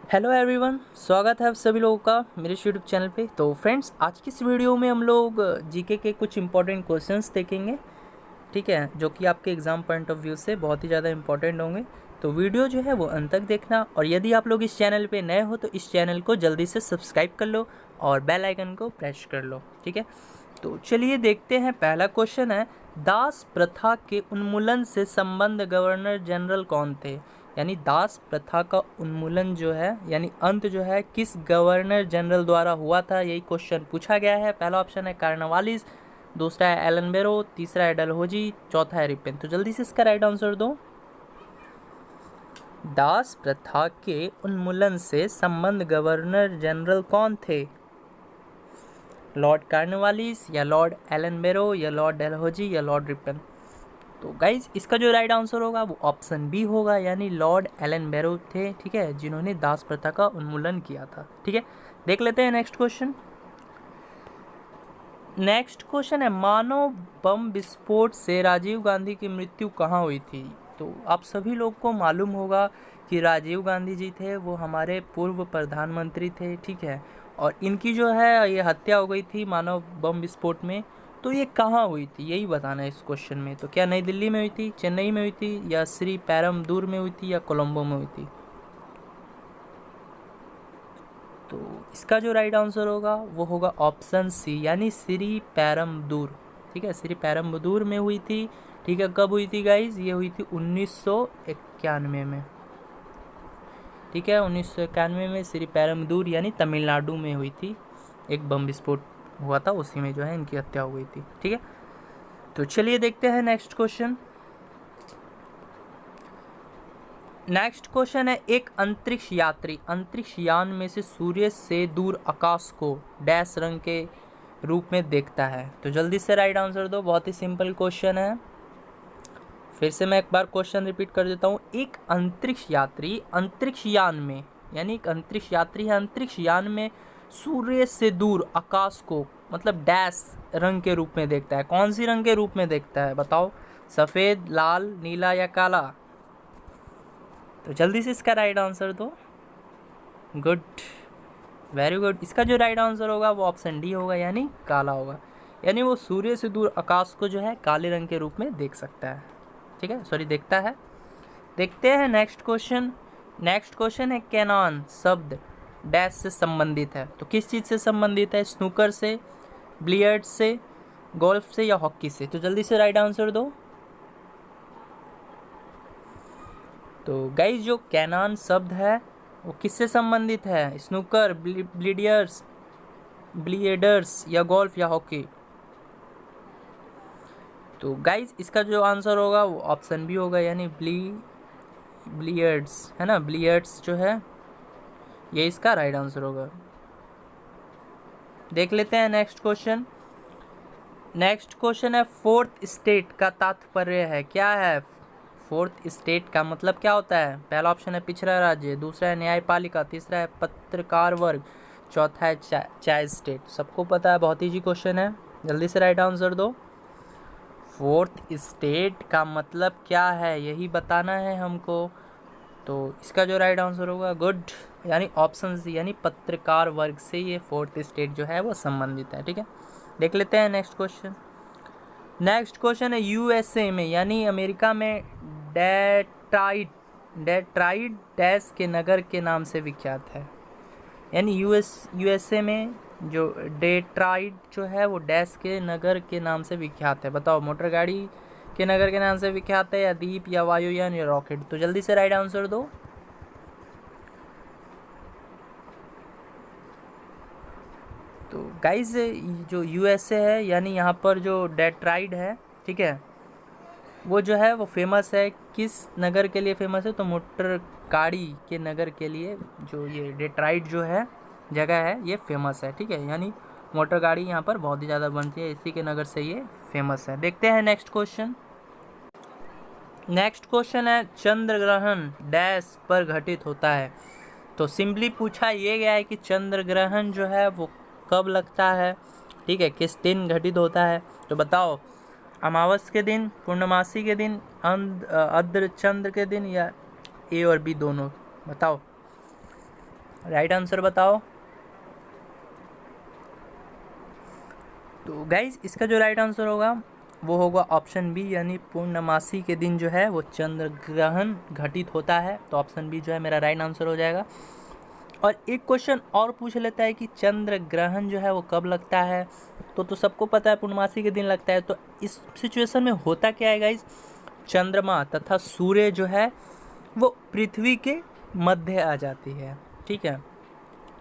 Hello everyone, स्वागत है आप सभी लोगों का मेरे यूट्यूब चैनल पे। तो फ्रेंड्स, आज की इस वीडियो में हम लोग जीके के कुछ इंपॉर्टेंट क्वेश्चंस देखेंगे, ठीक है, जो कि आपके एग्ज़ाम पॉइंट ऑफ व्यू से बहुत ही ज़्यादा इंपॉर्टेंट होंगे। तो वीडियो जो है वो अंत तक देखना, और यदि आप लोग इस चैनल पे नए हो तो इस चैनल को जल्दी से सब्सक्राइब कर लो और बेल आइकन को प्रेस कर लो, ठीक है। तो चलिए देखते हैं। पहला क्वेश्चन है, दास प्रथा के उन्मूलन से संबंध गवर्नर जनरल कौन थे? यानी दास प्रथा का उन्मूलन जो है यानी अंत जो है किस गवर्नर जनरल द्वारा हुआ था, यही क्वेश्चन पूछा गया है। पहला ऑप्शन है कार्नवालिस, दूसरा है एलन बेरो, तीसरा है डलहौजी, चौथा है रिपेन। तो जल्दी से इसका राइट आंसर दो। दास प्रथा के उन्मूलन से संबंध गवर्नर जनरल कौन थे? लॉर्ड कार्नवालिस या लॉर्ड एलन बेरो या लॉर्ड डलहौजी या लॉर्ड रिपेन? तो गाइज इसका जो राइट आंसर होगा वो ऑप्शन बी होगा, यानी लॉर्ड एलन बेरो थे, ठीक है, जिन्होंने दास प्रथा का उन्मूलन किया था, ठीक है। देख लेते हैं नेक्स्ट क्वेश्चन। नेक्स्ट क्वेश्चन है, मानव बम विस्फोट से राजीव गांधी की मृत्यु कहाँ हुई थी? तो आप सभी लोग को मालूम होगा कि राजीव गांधी जी थे वो हमारे पूर्व प्रधानमंत्री थे, ठीक है, और इनकी जो है ये हत्या हो गई थी मानव बम विस्फोट में। तो ये कहाँ हुई थी, यही बताना है इस क्वेश्चन में। तो क्या नई दिल्ली में हुई थी, चेन्नई में हुई थी, या श्री पेरम्बदूर में हुई थी, या कोलंबो में हुई थी? तो इसका जो राइट आंसर होगा वो होगा ऑप्शन सी, यानी श्री पेरम्बदूर, ठीक है, श्री पेरम्बदूर में हुई थी, ठीक है। कब हुई थी गाइज? ये हुई थी 1991 में, ठीक है, 1991 में श्री पेरम्बदूर यानी तमिलनाडु में हुई थी। एक बम विस्फोट हुआ था, उसी में जो है इनकी हत्या हो गई थी, ठीक है। तो चलिए देखते हैं नेक्स्ट क्वेश्चन। नेक्स्ट क्वेश्चन है, एक अंतरिक्ष यात्री अंतरिक्ष यान में से सूर्य से दूर आकाश को डैश रंग के रूप में देखता है? तो जल्दी से राइट आंसर दो, बहुत ही सिंपल क्वेश्चन है। फिर से मैं एक बार क्वेश्चन रिपीट कर देता हूँ। एक अंतरिक्ष यात्री अंतरिक्ष यान में, यानी एक अंतरिक्ष यात्री है अंतरिक्ष यान में सूर्य से दूर आकाश को मतलब डैश रंग के रूप में देखता है। कौन सी रंग के रूप में देखता है बताओ? सफ़ेद, लाल, नीला या काला? तो जल्दी से इसका राइट आंसर दो। Good, very good. इसका जो राइट आंसर होगा वो ऑप्शन डी होगा, यानी काला होगा। यानी वो सूर्य से दूर आकाश को जो है काले रंग के रूप में देख सकता है, ठीक है, सॉरी देखता है। देखते हैं नेक्स्ट क्वेश्चन। नेक्स्ट क्वेश्चन है, कैनॉन शब्द डैश से संबंधित है? तो किस चीज़ से संबंधित है? स्नूकर से, बिलियर्ड्स से, गोल्फ से या हॉकी से? तो जल्दी से राइट आंसर दो। तो गाइस जो कैनॉन शब्द है वो किससे संबंधित है? स्नूकर, बिलियर्ड्स या गोल्फ या हॉकी? तो गाइस इसका जो आंसर होगा वो ऑप्शन बी होगा, यानी बिलियर्ड्स, है ना, बिलियर्ड्स जो है ये इसका राइट आंसर होगा। देख लेते हैं नेक्स्ट क्वेश्चन। नेक्स्ट क्वेश्चन है, फोर्थ स्टेट का तात्पर्य है क्या है? फोर्थ स्टेट का मतलब क्या होता है? पहला ऑप्शन है पिछड़ा राज्य, दूसरा है न्यायपालिका, तीसरा है पत्रकार वर्ग, चौथा है चाइल्ड स्टेट। सबको पता है, बहुत ईजी क्वेश्चन है, जल्दी से राइट आंसर दो। फोर्थ स्टेट का मतलब क्या है यही बताना है हमको। तो इसका जो राइट आंसर होगा, गुड, यानी ऑप्शन सी, यानी पत्रकार वर्ग से ये फोर्थ स्टेट जो है वो संबंधित है, ठीक है। देख लेते हैं नेक्स्ट क्वेश्चन। नेक्स्ट क्वेश्चन है, यूएसए में यानी अमेरिका में डेट्राइट डैश के नगर के नाम से विख्यात है? यानी यूएसए में जो डेट्राइट जो है वो डैश के नगर के नाम से विख्यात है। बताओ, मोटर गाड़ी के नगर के नाम से विख्यात है, या द्वीप, या वायुयान, या रॉकेट? तो जल्दी से राइट आंसर दो। तो गाइज जो यूएसए है यानी यहाँ पर जो डेट्राइट है, ठीक है, वो जो है वो फेमस है किस नगर के लिए फेमस है? तो मोटर गाड़ी के नगर के लिए जो ये डेट्राइट जो है जगह है ये फेमस है, ठीक है, यानी मोटर गाड़ी यहाँ पर बहुत ही ज़्यादा बनती है, इसी के नगर से ये फेमस है। देखते हैं नेक्स्ट क्वेश्चन। नेक्स्ट क्वेश्चन है, चंद्र ग्रहण डैश पर घटित होता है? तो सिंपली पूछा ये गया है कि चंद्र ग्रहण जो है वो कब लगता है, ठीक है, किस दिन घटित होता है? तो बताओ, अमावस के दिन, पूर्णमासी के दिन, अर्धचंद्र के दिन, या ए और बी दोनों? बताओ। राइट आंसर बताओ। तो गाइज इसका जो राइट आंसर होगा वो होगा ऑप्शन बी, यानी पूर्णमासी के दिन जो है वो चंद्र ग्रहण घटित होता है। तो ऑप्शन बी जो है मेरा राइट आंसर हो जाएगा। और एक क्वेश्चन और पूछ लेता है कि चंद्र ग्रहण जो है वो कब लगता है। तो सबको पता है पूर्णमासी के दिन लगता है। तो इस सिचुएशन में होता क्या है गाइज, चंद्रमा तथा सूर्य जो है वो पृथ्वी के मध्य आ जाती है, ठीक है,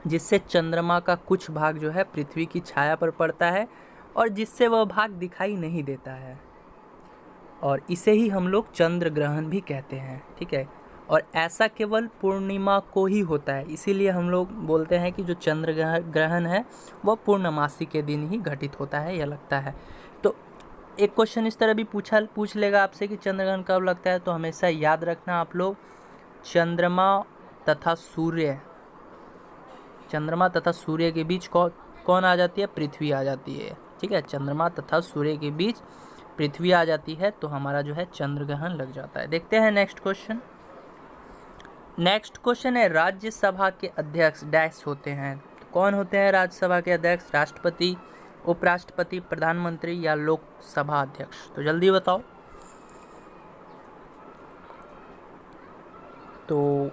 जिससे चंद्रमा का कुछ भाग जो है पृथ्वी की छाया पर पड़ता है और जिससे वह भाग दिखाई नहीं देता है, और इसे ही हम लोग चंद्र ग्रहण भी कहते हैं, ठीक है। और ऐसा केवल पूर्णिमा को ही होता है, इसीलिए हम लोग बोलते हैं कि जो चंद्र ग्रहण है वह पूर्णमासी के दिन ही घटित होता है या लगता है। तो एक क्वेश्चन इस तरह भी पूछ लेगा आपसे कि चंद्र ग्रहण कब लगता है, तो हमेशा याद रखना आप लोग, चंद्रमा तथा सूर्य के बीच कौन आ जाती है, पृथ्वी आ जाती है, ठीक है। चंद्रमा तथा सूर्य के बीच पृथ्वी आ जाती है तो हमारा जो है चंद्र ग्रहण लग जाता है। देखते हैं नेक्स्ट क्वेश्चन। नेक्स्ट क्वेश्चन है राज्यसभा के अध्यक्ष डैश होते हैं। तो कौन होते हैं राज्यसभा के अध्यक्ष, राष्ट्रपति, उपराष्ट्रपति, प्रधानमंत्री या लोकसभा अध्यक्ष। तो जल्दी बताओ। तो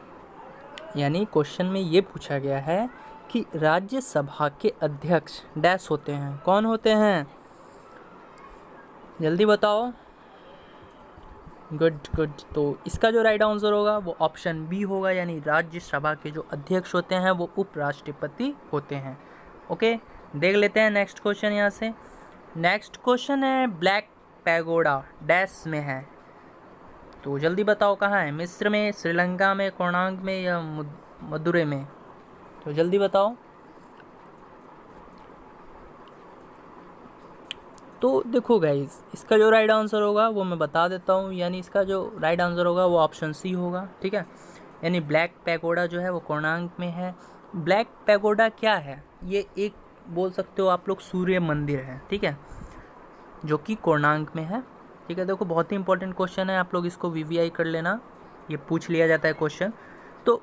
यानी क्वेश्चन में ये पूछा गया है कि राज्यसभा के अध्यक्ष डैश होते हैं, कौन होते हैं, जल्दी बताओ। गुड। तो इसका जो राइट आंसर होगा वो ऑप्शन बी होगा, यानी राज्यसभा के जो अध्यक्ष होते हैं वो उपराष्ट्रपति होते हैं। ओके, देख लेते हैं नेक्स्ट क्वेश्चन यहाँ से। नेक्स्ट क्वेश्चन है ब्लैक पैगोडा डैश में है। तो जल्दी बताओ कहाँ है, मिस्र में, श्रीलंका में, कोणार्क में या मदुरै में। तो जल्दी बताओ। तो देखो गाइज इसका जो राइट आंसर होगा वो मैं बता देता हूँ, यानी इसका जो राइट आंसर होगा वो ऑप्शन सी होगा, ठीक है। यानी ब्लैक पैगोडा जो है वो कोणार्क में है। ब्लैक पैगोडा क्या है, ये एक बोल सकते हो आप लोग सूर्य मंदिर है, ठीक है, जो कि कोणार्क में है, ठीक है। देखो बहुत ही इंपॉर्टेंट क्वेश्चन है, आप लोग इसको वीवीआई कर लेना, ये पूछ लिया जाता है क्वेश्चन। तो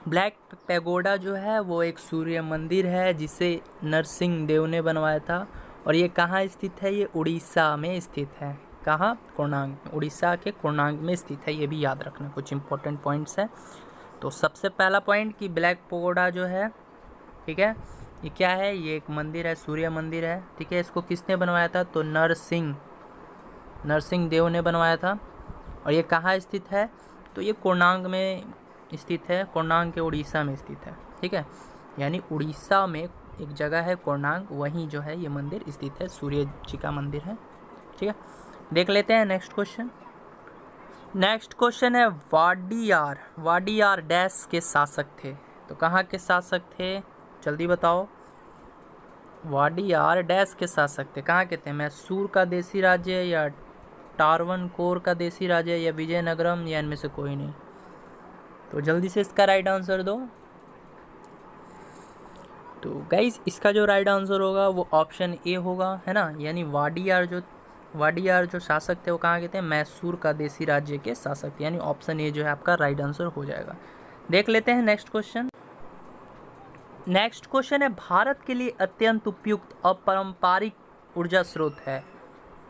ब्लैक पैगोडा जो है वो एक सूर्य मंदिर है जिसे नरसिंह देव ने बनवाया था, और ये कहाँ स्थित है, ये उड़ीसा में स्थित है। कहाँ, कोणार्क में, उड़ीसा के कोणार्क में स्थित है, ये भी याद रखना, कुछ इंपॉर्टेंट पॉइंट्स है। तो सबसे पहला पॉइंट कि ब्लैक पैगोडा जो है, ठीक है, ये क्या है, ये एक मंदिर है, सूर्य मंदिर है, ठीक है। इसको किसने बनवाया था, तो नरसिंह देव ने बनवाया था। और ये कहाँ स्थित है, तो ये कोणार्क में स्थित है, कोणार्क के उड़ीसा में स्थित है, ठीक है। यानी उड़ीसा में एक जगह है कोणार्क, वहीं जो है ये मंदिर स्थित है, सूर्य जी का मंदिर है, ठीक है। देख लेते हैं नेक्स्ट क्वेश्चन। नेक्स्ट क्वेश्चन है वाडियार डैश के शासक थे। तो कहाँ के शासक थे, जल्दी बताओ। वाडियार डैश के शासक थे, कहाँ के थे, मैसूर का देसी राज्य या टारवनकोर का देसी राज्य या विजयनगरम या इनमें से कोई नहीं। तो जल्दी से इसका राइट आंसर दो। तो गाइज इसका जो राइट आंसर होगा वो ऑप्शन ए होगा, है ना। यानी वाडियार जो शासक थे वो कहाँ के थे, मैसूर का देसी राज्य के शासक थे, यानी ऑप्शन ए जो है आपका राइट आंसर हो जाएगा। देख लेते हैं नेक्स्ट क्वेश्चन। नेक्स्ट क्वेश्चन है भारत के लिए अत्यंत उपयुक्त अपारंपरिक ऊर्जा स्रोत है,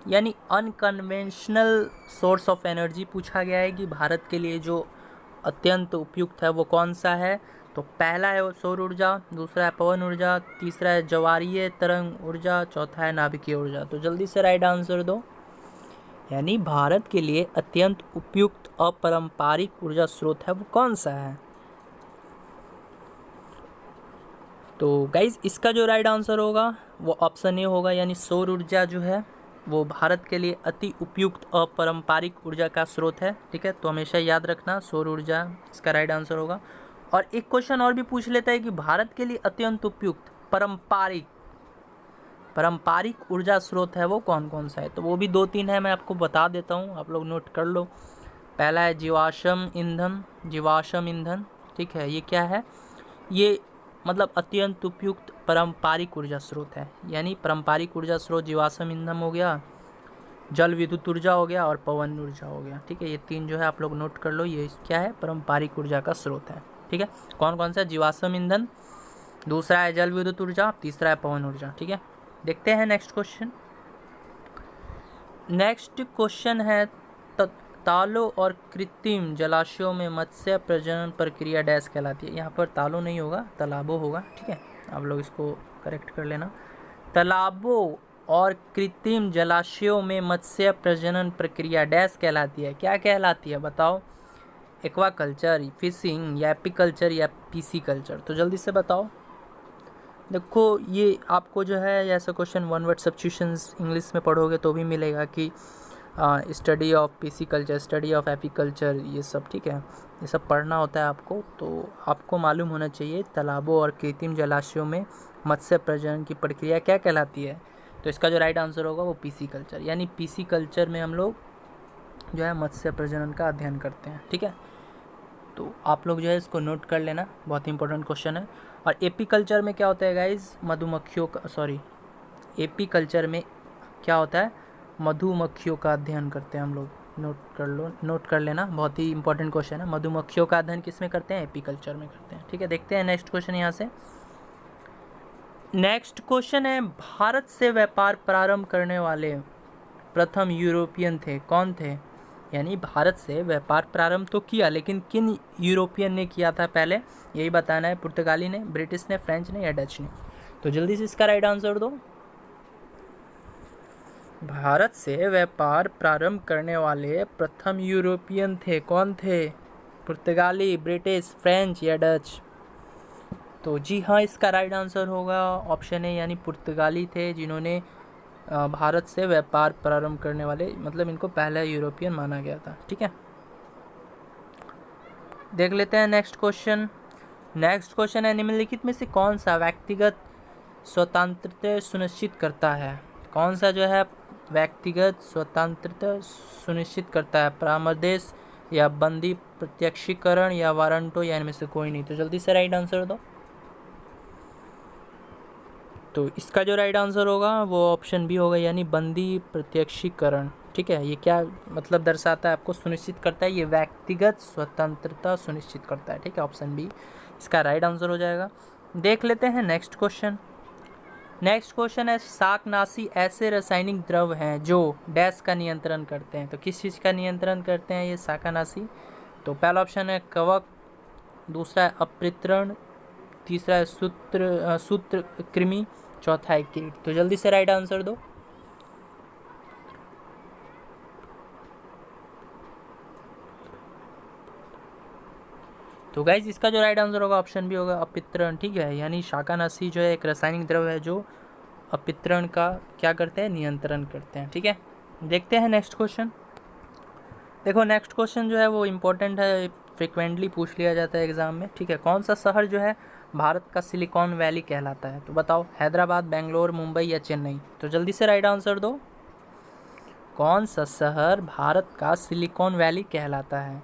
यानी अनकन्वेंशनल सोर्स ऑफ एनर्जी पूछा गया है कि भारत के लिए जो अत्यंत उपयुक्त है वो कौन सा है। तो पहला है सौर ऊर्जा, दूसरा है पवन ऊर्जा, तीसरा है ज्वारीय तरंग ऊर्जा, चौथा है नाभिकीय ऊर्जा। तो जल्दी से राइट आंसर दो। यानी भारत के लिए अत्यंत उपयुक्त अपारंपरिक ऊर्जा स्रोत है वो कौन सा है। तो गाइज इसका जो राइट आंसर होगा वो ऑप्शन ए होगा, यानी सौर ऊर्जा जो है वो भारत के लिए अति उपयुक्त अपारंपरिक ऊर्जा का स्रोत है, ठीक है। तो हमेशा याद रखना सौर ऊर्जा इसका राइट आंसर होगा। और एक क्वेश्चन और भी पूछ लेता है कि भारत के लिए अत्यंत उपयुक्त पारंपरिक ऊर्जा स्रोत है वो कौन कौन सा है। तो वो भी 2-3 है, मैं आपको बता देता हूँ, आप लोग नोट कर लो। पहला है जीवाश्म ईंधन, ठीक है। ये क्या है, ये मतलब अत्यंत उपयुक्त पारंपरिक ऊर्जा स्रोत है, यानी पारंपरिक ऊर्जा स्रोत जीवाश्म ईंधन हो गया, जल विद्युत ऊर्जा हो गया और पवन ऊर्जा हो गया, ठीक है। ये 3 जो है आप लोग नोट कर लो, ये क्या है, पारंपरिक ऊर्जा का स्रोत है। ठीक है। कौन कौन सा? जीवाश्म ईंधन, दूसरा है जल विद्युत ऊर्जा, तीसरा है पवन ऊर्जा। ठीक है, देखते हैं नेक्स्ट क्वेश्चन। नेक्स्ट क्वेश्चन है तालों और कृत्रिम जलाशयों में मत्स्य प्रजनन प्रक्रिया डैश कहलाती है। यहाँ पर तालों नहीं होगा, तालाबों होगा। ठीक है, आप लोग इसको करेक्ट कर लेना। तालाबों और कृत्रिम जलाशयों में मत्स्य प्रजनन प्रक्रिया डैश कहलाती है। क्या कहलाती है बताओ? एक्वाकल्चर, फिशिंग, या एपीकल्चर, या पीसीकल्चर। तो जल्दी से बताओ। देखो, ये आपको जो है ऐसा question one word substitutions English में पढ़ोगे तो भी मिलेगा कि study of pisciculture, study of apiculture, ये सब। ठीक है, ये सब पढ़ना होता है आपको। तो आपको मालूम होना चाहिए तालाबों और कृत्रिम जलाशयों में मत्स्य प्रजनन की प्रक्रिया क्या कहलाती है। तो इसका जो राइट आंसर होगा वो पीसीकल्चर, यानी पीसीकल्चर में हम लोग जो है मत्स्य प्रजनन का अध्ययन करते हैं। ठीक है, तो आप लोग जो है इसको नोट कर लेना, बहुत ही इंपॉर्टेंट क्वेश्चन है। और एपीकल्चर में क्या होता है गाइज? मधुमक्खियों का, सॉरी, एपीकल्चर में क्या होता है? मधुमक्खियों का अध्ययन करते हैं हम लोग। नोट कर लो, नोट कर लेना, बहुत ही इंपॉर्टेंट क्वेश्चन है। मधुमक्खियों का अध्ययन किस में करते हैं? एपीकल्चर में करते हैं। ठीक है, देखते हैं नेक्स्ट क्वेश्चन यहाँ से। नेक्स्ट क्वेश्चन है, भारत से व्यापार प्रारंभ करने वाले प्रथम यूरोपियन थे, कौन थे? यानी भारत से व्यापार प्रारंभ तो किया, लेकिन किन यूरोपियन ने किया था पहले, यही बताना है। पुर्तगाली ने, ब्रिटिश ने, फ्रेंच ने, या डच ने? तो जल्दी से इसका राइट आंसर दो। भारत से व्यापार प्रारंभ करने वाले प्रथम यूरोपियन थे, कौन थे? पुर्तगाली, ब्रिटिश, फ्रेंच, या डच? तो जी हाँ, इसका राइट आंसर होगा ऑप्शन ए, यानी पुर्तगाली थे, जिन्होंने भारत से व्यापार प्रारंभ करने वाले, मतलब इनको पहला यूरोपियन माना गया था। ठीक है, देख लेते हैं नेक्स्ट क्वेश्चन। नेक्स्ट क्वेश्चन है, निम्नलिखित में से कौन सा व्यक्तिगत स्वतंत्रता सुनिश्चित करता है? कौन सा जो है व्यक्तिगत स्वतंत्रता सुनिश्चित करता है? परामर्श, या बंदी प्रत्यक्षीकरण, या वारंटो, या इनमें से कोई नहीं? तो जल्दी से राइट आंसर दो। तो इसका जो राइट आंसर होगा वो ऑप्शन बी होगा, यानी बंदी प्रत्यक्षीकरण। ठीक है, ये क्या मतलब दर्शाता है? आपको सुनिश्चित करता है, ये व्यक्तिगत स्वतंत्रता सुनिश्चित करता है। ठीक है, ऑप्शन बी इसका राइट आंसर हो जाएगा। देख लेते हैं नेक्स्ट क्वेश्चन। नेक्स्ट क्वेश्चन है, शाकनाशी ऐसे रासायनिक द्रव हैं जो डैश का नियंत्रण करते हैं। तो किस चीज़ का नियंत्रण करते हैं ये शाकनाशी? तो पहला ऑप्शन है कवक, दूसरा है अपृतरण, तीसरा है सूत्रकृमि, चौथा है कीट। तो जल्दी से राइट आंसर दो। तो गाइज इसका जो राइट आंसर होगा ऑप्शन भी होगा अपृतरण। ठीक है, यानी शाकनाशी जो है एक रासायनिक द्रव्य है जो अपृतरण का क्या करते हैं? नियंत्रण करते हैं। ठीक है, देखते हैं नेक्स्ट क्वेश्चन। देखो, नेक्स्ट क्वेश्चन जो है वो इम्पोर्टेंट है, फ्रिक्वेंटली पूछ लिया जाता है एग्जाम में। ठीक है, कौन सा शहर जो है भारत का सिलिकॉन वैली कहलाता है? तो बताओ, हैदराबाद, बेंगलोर, मुंबई, या चेन्नई? तो जल्दी से राइट आंसर दो। कौन सा शहर भारत का सिलिकॉन वैली कहलाता है?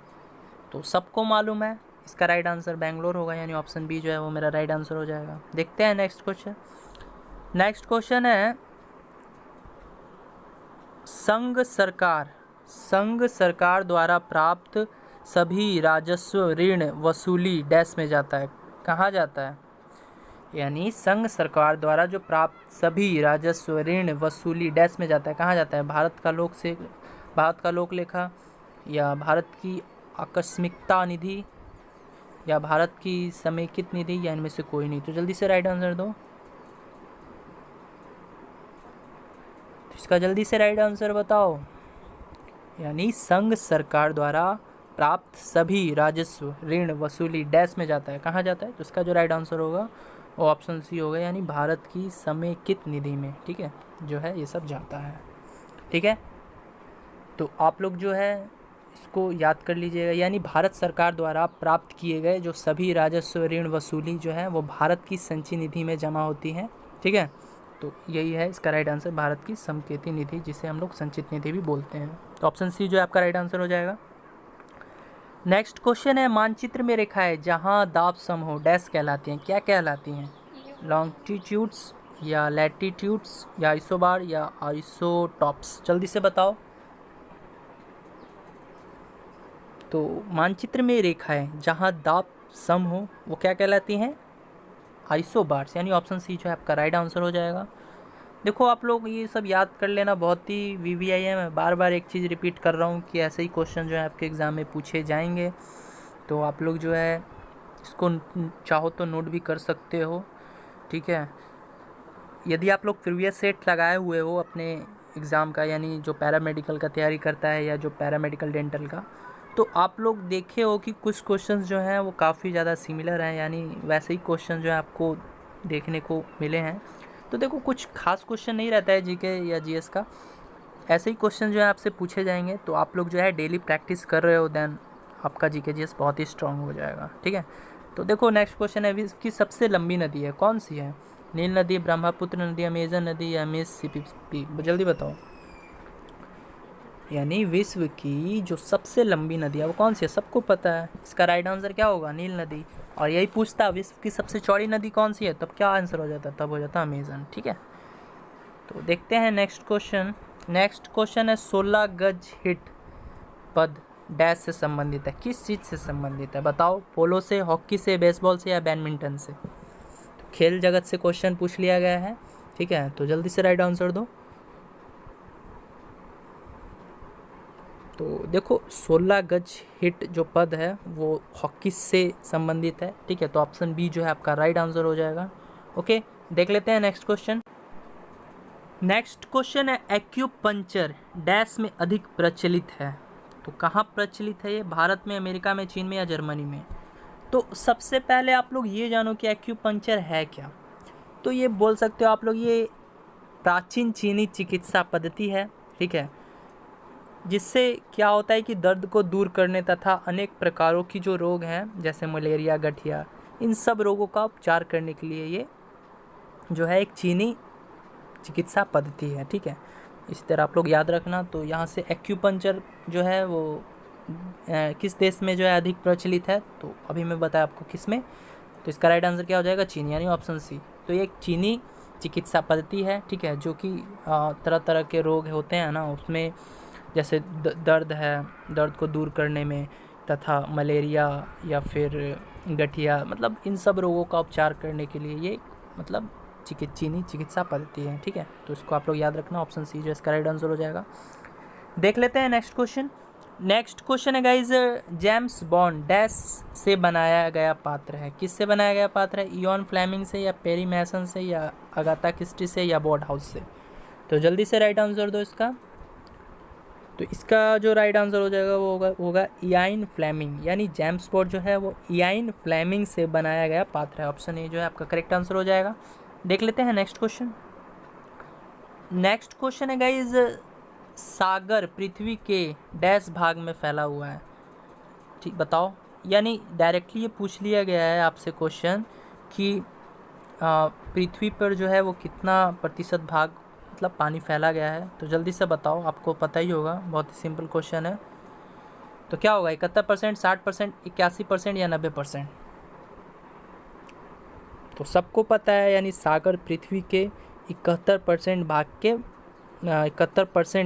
तो सबको मालूम है, इसका राइट आंसर बेंगलोर होगा, यानी ऑप्शन बी जो है वो मेरा राइट आंसर हो जाएगा। देखते हैं नेक्स्ट क्वेश्चन। नेक्स्ट क्वेश्चन है, संघ सरकार द्वारा प्राप्त सभी राजस्व ऋण वसूली डैश में जाता है, कहाँ जाता है? यानी संघ सरकार द्वारा जो प्राप्त सभी राजस्व ऋण वसूली डैश में जाता है, कहाँ जाता है? भारत का लोक लेखा, या भारत की आकस्मिकता निधि, या भारत की समेकित निधि, या इनमें से कोई नहीं? तो जल्दी से राइट आंसर दो। तो इसका जल्दी से राइट आंसर बताओ। यानी संघ सरकार द्वारा प्राप्त सभी राजस्व ऋण वसूली डैश में जाता है, कहाँ जाता है? तो इसका जो राइट आंसर होगा वो ऑप्शन सी होगा, यानी भारत की समेकित निधि में। ठीक है, जो है ये सब जाता है। ठीक है, तो आप लोग जो है इसको याद कर लीजिएगा, यानी भारत सरकार द्वारा प्राप्त किए गए जो सभी राजस्व ऋण वसूली जो है वो भारत की संचयी निधि में जमा होती हैं। ठीक है, तो यही है इसका राइट आंसर, भारत की समेकित निधि, जिसे हम लोग संचित निधि भी बोलते हैं। तो ऑप्शन सी जो है आपका राइट आंसर हो जाएगा। नेक्स्ट क्वेश्चन है, मानचित्र में रेखाएं जहां दाब सम हो डैश कहलाती हैं, क्या कहलाती हैं? लॉन्गिट्यूड्स, या लैटिट्यूड्स, या आइसोबार, या आइसोटॉप्स? जल्दी से बताओ। तो मानचित्र में रेखाएं जहां दाब सम हो वो क्या कहलाती हैं, आइसोबार्स, यानी ऑप्शन सी जो है आपका राइट आंसर हो जाएगा। देखो आप लोग ये सब याद कर लेना, बहुत ही वीवीआई मैं बार बार एक चीज़ रिपीट कर रहा हूँ कि ऐसे ही क्वेश्चन जो है आपके एग्ज़ाम में पूछे जाएंगे, तो आप लोग जो है इसको चाहो तो नोट भी कर सकते हो, ठीक है। यदि आप लोग प्रीवियस सेट लगाए हुए हो अपने एग्ज़ाम का, यानी जो पैरामेडिकल का तैयारी करता है या जो पैरामेडिकल डेंटल का, तो आप लोग देखे हो कि कुछ क्वेश्चंस जो हैं वो काफ़ी ज़्यादा सिमिलर हैं, यानी वैसे ही क्वेश्चन जो है आपको देखने को मिले हैं। तो देखो कुछ खास क्वेश्चन नहीं रहता है जीके या जीएस का, ऐसे ही क्वेश्चन जो है आपसे पूछे जाएंगे, तो आप लोग जो है डेली प्रैक्टिस कर रहे हो देन आपका जीके जीएस बहुत ही स्ट्रांग हो जाएगा, ठीक है। तो देखो नेक्स्ट क्वेश्चन है, विश्व की सबसे लंबी नदी है कौन सी है? नील नदी, ब्रह्मपुत्र नदी, अमेजन नदी या मिसिसिपी? जल्दी बताओ। यानी विश्व की जो सबसे लंबी नदी है वो कौन सी है? सबको पता है, इसका राइट आंसर क्या होगा? नील नदी। और यही पूछता विश्व की सबसे चौड़ी नदी कौन सी है, तब क्या आंसर हो जाता? तब हो जाता अमेजन, ठीक है। तो देखते हैं नेक्स्ट क्वेश्चन। नेक्स्ट क्वेश्चन है 16 गज हिट पद डैश से संबंधित है, किस चीज़ से संबंधित है? बताओ। पोलो से, हॉकी से, बेसबॉल से या बैडमिंटन से? तो खेल जगत से क्वेश्चन पूछ लिया गया है, ठीक है। तो जल्दी से राइट आंसर दो। तो देखो 16 गज हिट जो पद है वो हॉकी से संबंधित है, ठीक है। तो ऑप्शन बी जो है आपका राइट आंसर हो जाएगा। ओके, देख लेते हैं नेक्स्ट क्वेश्चन। नेक्स्ट क्वेश्चन है एक्यूपंक्चर डैश में अधिक प्रचलित है? तो कहाँ प्रचलित है ये? भारत में, अमेरिका में, चीन में या जर्मनी में? तो सबसे पहले आप लोग ये जानो कि एक्यूपंक्चर है क्या। तो ये बोल सकते हो आप लोग, ये प्राचीन चीनी चिकित्सा पद्धति है, ठीक है, जिससे क्या होता है कि दर्द को दूर करने तथा अनेक प्रकारों की जो रोग हैं जैसे मलेरिया, गठिया, इन सब रोगों का उपचार करने के लिए ये जो है एक चीनी चिकित्सा पद्धति है, ठीक है। इस तरह आप लोग याद रखना। तो यहाँ से एक्यूपंक्चर जो है वो किस देश में जो है अधिक प्रचलित है, तो अभी मैं बताया आपको किस में। तो इसका राइट आंसर क्या हो जाएगा? चीन, यानी ऑप्शन सी। तो ये एक चीनी चिकित्सा पद्धति है, ठीक है, जो कि तरह तरह के रोग होते हैं ना, उसमें जैसे दर्द है, दर्द को दूर करने में, तथा मलेरिया या फिर गठिया, मतलब इन सब रोगों का उपचार करने के लिए ये मतलब चीनी चिकित्सा पद्धति है, ठीक है। तो इसको आप लोग याद रखना, ऑप्शन सी जो इसका राइट आंसर हो जाएगा। देख लेते हैं नेक्स्ट क्वेश्चन। नेक्स्ट क्वेश्चन है गाइज, जेम्स बॉन्ड डैश से बनाया गया पात्र है? किससे बनाया गया पात्र है? इयॉन फ्लेमिंग से या पेरी मैसन से या अगाथा क्रिस्टी से या बोर्ड हाउस से? तो जल्दी से राइट आंसर दो इसका। तो इसका जो राइट आंसर हो जाएगा वो होगा इयान फ्लेमिंग, यानी जेम्स बॉन्ड जो है वो इयान फ्लेमिंग से बनाया गया पात्र है। ऑप्शन ए जो है आपका करेक्ट आंसर हो जाएगा। देख लेते हैं नेक्स्ट क्वेश्चन। नेक्स्ट क्वेश्चन है गाइज, सागर पृथ्वी के डैश भाग में फैला हुआ है? ठीक, बताओ। यानी डायरेक्टली ये पूछ लिया गया है आपसे क्वेश्चन कि पृथ्वी पर जो है वो कितना प्रतिशत भाग मतलब पानी फैला गया है। तो जल्दी से बताओ, आपको पता ही होगा, बहुत ही सिंपल क्वेश्चन है। तो क्या होगा? 71%, 60%, 81% या 90%? तो सबको पता है, यानी सागर पृथ्वी के 71%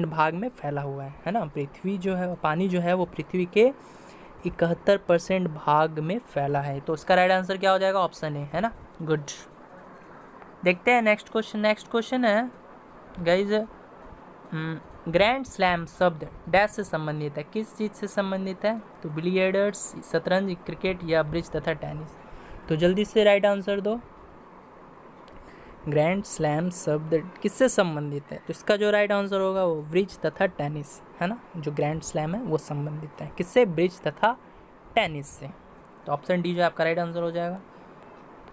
भाग में फैला हुआ है ना। पृथ्वी जो है, पानी जो है वो पृथ्वी के 71% भाग में फैला है। तो उसका राइट आंसर क्या हो जाएगा? ऑप्शन ए, है ना। गुड। देखते हैं नेक्स्ट क्वेश्चन। नेक्स्ट क्वेश्चन है गाइज, ग्रैंड स्लैम शब्द डैश से संबंधित है? किस चीज़ से संबंधित है? तो बिलियर्ड्स, शतरंज, क्रिकेट या ब्रिज तथा टेनिस? तो जल्दी से राइट आंसर दो। ग्रैंड स्लैम शब्द किससे संबंधित है? तो इसका जो राइट आंसर होगा वो ब्रिज तथा टेनिस, है ना। जो ग्रैंड स्लैम है वो संबंधित है किससे? ब्रिज तथा टेनिस से। तो ऑप्शन डी जो आपका राइट आंसर हो जाएगा।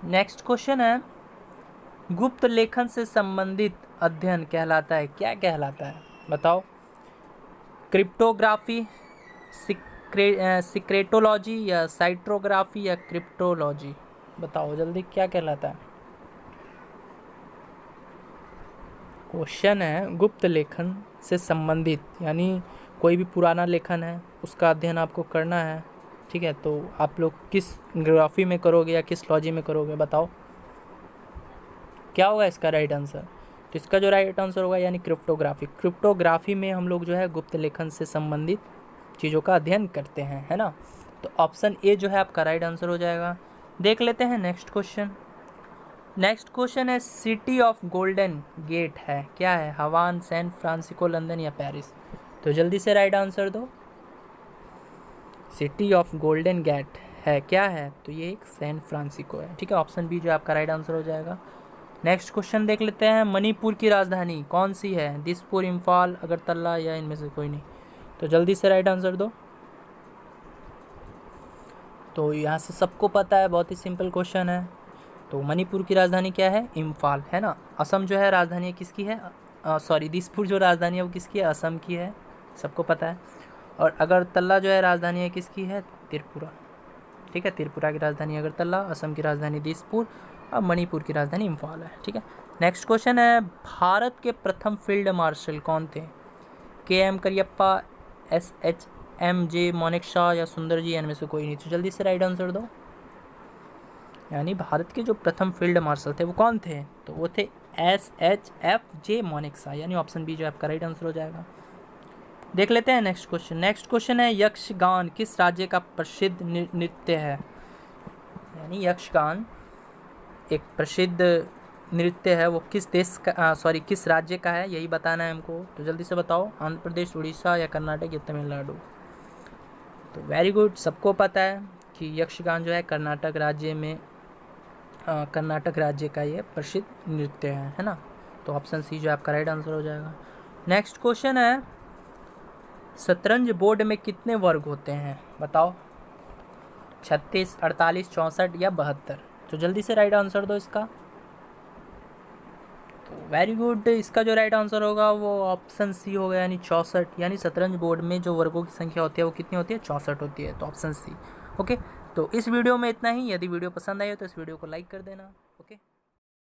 नेक्स्ट क्वेश्चन है, गुप्त लेखन से संबंधित अध्ययन कहलाता है? क्या कहलाता है? बताओ। क्रिप्टोग्राफी, सिक्रेटोलॉजी या साइट्रोग्राफी या क्रिप्टोलॉजी? बताओ जल्दी, क्या कहलाता है? क्वेश्चन है गुप्त लेखन से संबंधित, यानी कोई भी पुराना लेखन है उसका अध्ययन आपको करना है, ठीक है। तो आप लोग किस ग्राफी में करोगे या किस लॉजी में करोगे? बताओ क्या होगा इसका राइट आंसर? तो इसका जो राइट आंसर होगा यानी क्रिप्टोग्राफी। क्रिप्टोग्राफी में हम लोग जो है गुप्त लेखन से संबंधित चीज़ों का अध्ययन करते हैं, है ना। तो ऑप्शन ए जो है आपका राइट आंसर हो जाएगा। देख लेते हैं नेक्स्ट क्वेश्चन। नेक्स्ट क्वेश्चन है सिटी ऑफ गोल्डन गेट है, क्या है? हवान, सैन फ्रांसिस्को, लंदन या पेरिस? तो जल्दी से राइट आंसर दो। सिटी ऑफ गोल्डन गेट है, क्या है? तो ये एक सैन फ्रांसिस्को है, ठीक है। ऑप्शन बी जो आपका राइट आंसर हो जाएगा। नेक्स्ट क्वेश्चन देख लेते हैं। मणिपुर की राजधानी कौन सी है? दिसपुर, इम्फाल, अगरतला या इनमें से कोई नहीं? तो जल्दी से राइट आंसर दो। तो यहाँ से सबको पता है, बहुत ही सिंपल क्वेश्चन है। तो मणिपुर की राजधानी क्या है? इम्फाल, है ना। असम जो है राजधानी किसकी है? सॉरी, दिसपुर जो राजधानी है वो किसकी है? असम की है, सबको पता है। और अगरतला जो है राजधानी है किसकी है? त्रिपुरा, ठीक है। त्रिपुरा की राजधानी अगरतला, असम की राजधानी दिसपुर और मणिपुर की राजधानी इम्फाल है, ठीक है। नेक्स्ट क्वेश्चन है भारत के प्रथम फील्ड मार्शल कौन थे? के.एम. करियप्पा, S.H.M.J. मानेकशॉ या सुंदर जी, इनमें से कोई नहीं? तो जल्दी से राइट आंसर दो। यानी भारत के जो प्रथम फील्ड मार्शल थे वो कौन थे? तो वो थे S.H.F.J. मानेकशॉ, यानी ऑप्शन बी जो आपका राइट आंसर हो जाएगा। देख लेते हैं नेक्स्ट क्वेश्चन। नेक्स्ट क्वेश्चन है यक्षगान किस राज्य का प्रसिद्ध नृत्य है? यानी यक्षगान एक प्रसिद्ध नृत्य है, वो किस देश का किस राज्य का है, यही बताना है हमको। तो जल्दी से बताओ। आंध्र प्रदेश, उड़ीसा या कर्नाटक या तमिलनाडु? तो वेरी गुड, सबको पता है कि यक्षगान जो है कर्नाटक राज्य में कर्नाटक राज्य का ये प्रसिद्ध नृत्य है ना। तो ऑप्शन सी जो आपका राइट आंसर हो जाएगा। नेक्स्ट क्वेश्चन है शतरंज बोर्ड में कितने वर्ग होते हैं? बताओ। 36, 48, 64 या 72? तो जल्दी से राइट आंसर दो इसका। तो वेरी गुड, इसका जो राइट आंसर होगा वो ऑप्शन सी होगा, यानी 64। यानी शतरंज बोर्ड में जो वर्गों की संख्या होती है वो कितनी होती है? 64 होती है। तो ऑप्शन सी। ओके, तो इस वीडियो में इतना ही। यदि वीडियो पसंद आई हो तो इस वीडियो को लाइक कर देना। ओके।